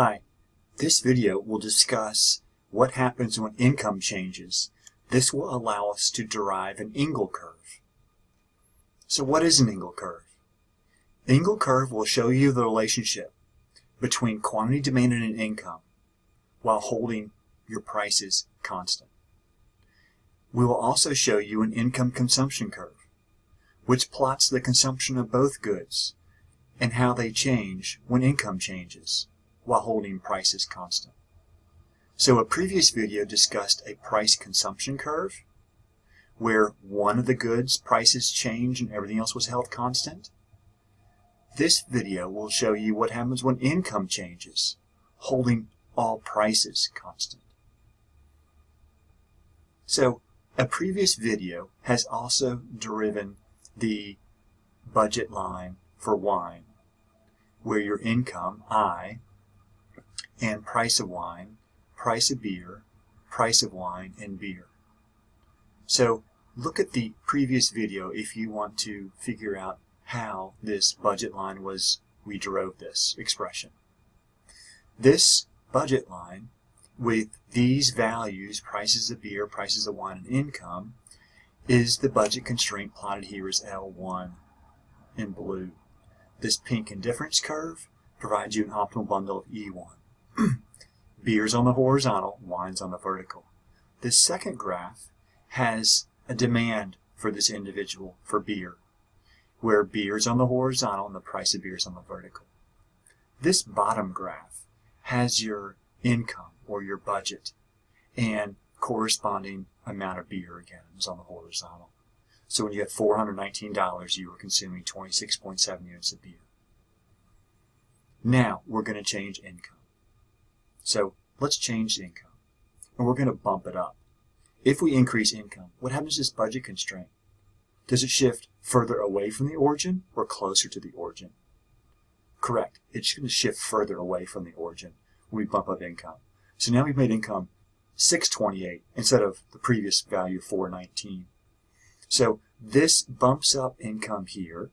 Hi, this video will discuss what happens when income changes. This will allow us to derive an Engel curve. So what is an Engel curve? The Engel curve will show you the relationship between quantity demanded and income while holding your prices constant. We will also show you an income consumption curve, which plots the consumption of both goods and how they change when income changes while holding prices constant. So a previous video discussed a price consumption curve where one of the goods prices change and everything else was held constant. This video will show you what happens when income changes, holding all prices constant. So a previous video has also driven the budget line for wine, where your income, I, and price of wine, price of beer, price of wine, and beer. So look at the previous video if you want to figure out how this budget line we drove this expression. This budget line with these values, prices of beer, prices of wine, and income, is the budget constraint plotted here as L1 in blue. This pink indifference curve provides you an optimal bundle of E1. Beer's on the horizontal, wine's on the vertical. This second graph has a demand for this individual for beer, where beer's on the horizontal and the price of beer is on the vertical. This bottom graph has your income or your budget and corresponding amount of beer again is on the horizontal. So when you had $419, you were consuming 26.7 units of beer. Now we're going to change income. So let's change the income, and we're going to bump it up. If we increase income, what happens to this budget constraint? Does it shift further away from the origin or closer to the origin? Correct. It's going to shift further away from the origin when we bump up income. So now we've made income $628 instead of the previous value of $419. So this bumps up income here.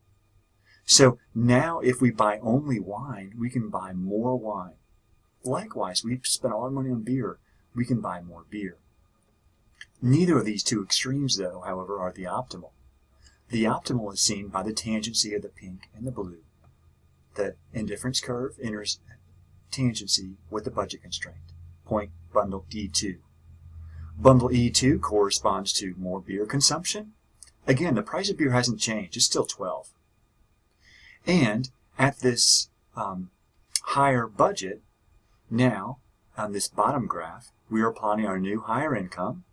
So now if we buy only wine, we can buy more wine. Likewise, we've spent all our money on beer, we can buy more beer. Neither of these two extremes, though, however, are the optimal. The optimal is seen by the tangency of the pink and the blue. The indifference curve enters tangency with the budget constraint. Point bundle E2. Bundle E2 corresponds to more beer consumption. Again, the price of beer hasn't changed. It's still 12. And at this higher budget, now, on this bottom graph, we are plotting our new higher income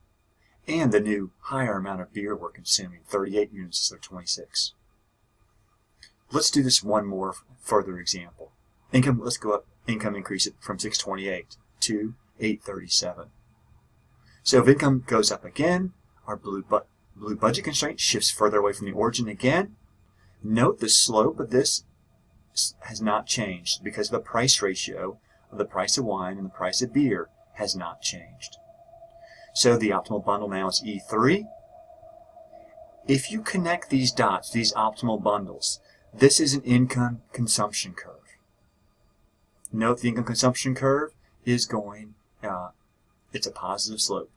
and the new higher amount of beer we're consuming, 38 units instead of 26. Let's do this one more further example. Income, let's go up, income increase it from 628 to 837. So if income goes up again, our blue budget constraint shifts further away from the origin again. Note the slope of this has not changed because the price ratio of the price of wine and the price of beer has not changed. So the optimal bundle now is E3. If you connect these dots, these optimal bundles, this is an income consumption curve. Note the income consumption curve is going, it's a positive slope.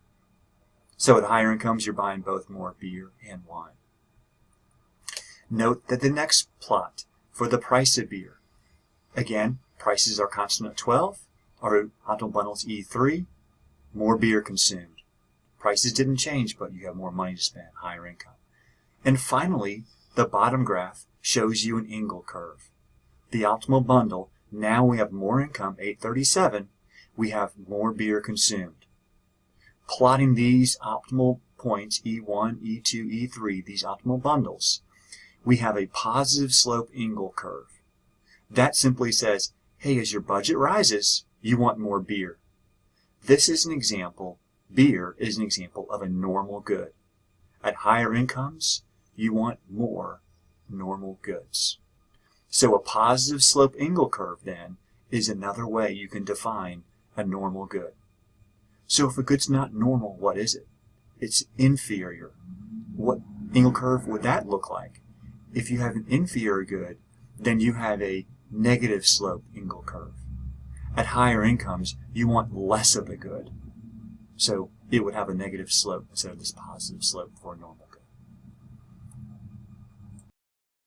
So at higher incomes, you're buying both more beer and wine. Note that the next plot for the price of beer, again, prices are constant at 12. Our optimal bundle is E3. More beer consumed. Prices didn't change, but you have more money to spend, higher income. And finally, the bottom graph shows you an Engel curve. The optimal bundle, now we have more income, 837. We have more beer consumed. Plotting these optimal points, E1, E2, E3, these optimal bundles, we have a positive slope Engel curve. That simply says, hey, as your budget rises, you want more beer. This is an example, beer is an example of a normal good. At higher incomes, you want more normal goods. So a positive slope Engel curve, then, is another way you can define a normal good. So if a good's not normal, what is it? It's inferior. What Engel curve would that look like? If you have an inferior good, then you have a negative slope Engel curve. At higher incomes, you want less of the good. So it would have a negative slope instead of this positive slope for normal.